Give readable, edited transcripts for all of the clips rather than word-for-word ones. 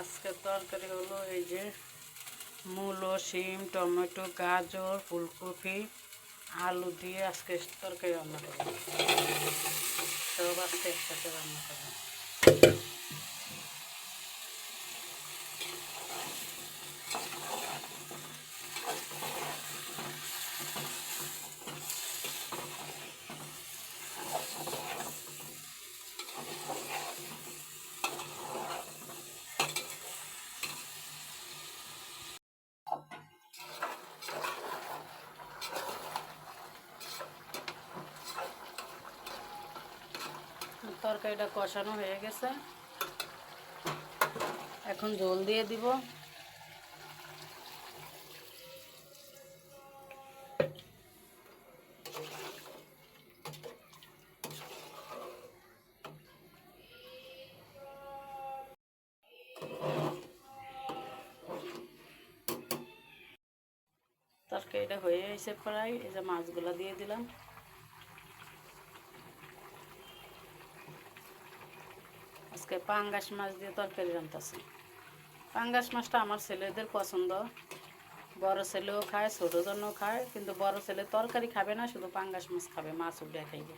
আজকের তরকারি হলো এই যে মূলো, শিম, টমেটো, গাজর, ফুলকপি, আলু দিয়ে আজকে তরকারি রান্না করবো। সব আজকে একসাথে রান্না করবো। তরকারিটা কষানো হয়ে গেছে, এখন ঝোল দিয়ে দিব। তরকারিটা হয়ে এসে প্রায়, এই যে মাছগুলো দিয়ে দিলাম। আজকে পাঙ্গাস মাছ দিয়ে তরকারি রান্তাছি। পাঙ্গাস মাছটা আমার ছেলেদের পছন্দ, বড় ছেলেও খায়, ছোটো জনও খায়, কিন্তু বড় ছেলে তরকারি খাবে না, শুধু পাঙ্গাস মাছ খাবে, মাছ উঠে খাইবে।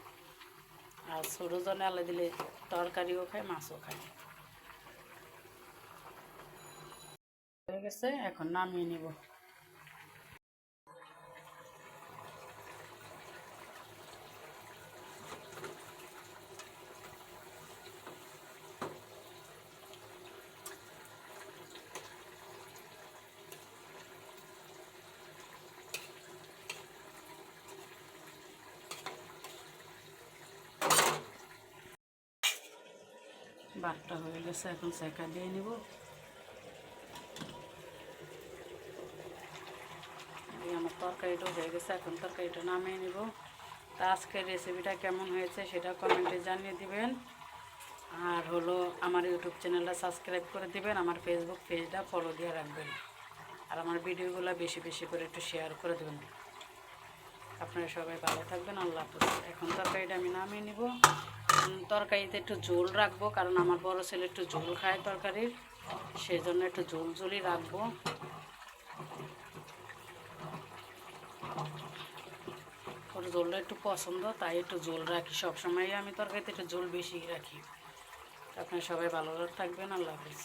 আর ছোটো জনে আলে দিলে তরকারিও খায়, মাছও খায়। হয়ে গেছে, এখন নামিয়ে নিব। ভাতটা হয়ে গেছে, এখন সেকা দিয়ে নিব। আমার তরকারিটা হয়ে গেছে, এখন তরকারিটা নামিয়ে নিব। তা আজকের রেসিপিটা কেমন হয়েছে সেটা কমেন্টে জানিয়ে দিবেন। আর হলো আমার ইউটিউব চ্যানেলটা সাবস্ক্রাইব করে দিবেন, আমার ফেসবুক পেজটা ফলো দিয়ে রাখবেন। আর আমার ভিডিওগুলো বেশি বেশি করে একটু শেয়ার করে দেবেন। আপনারা সবাই ভালো থাকবেন, আল্লাহ হাফেজ। এখন তরকারিটা আমি নামিয়ে নিব। তরকারিতে একটু ঝোল রাখবো, কারণ আমার বড় ছেলে একটু ঝোল খায় তরকারির, সেই জন্য একটু ঝোল ঝোলই রাখবো। ওর ঝোলটা একটু পছন্দ, তাই একটু ঝোল রাখি সবসময়। আমি তরকারিতে একটু ঝোল বেশি রাখি। আপনারা সবাই ভালো থাকবেন, আল্লাহ হাফেজ।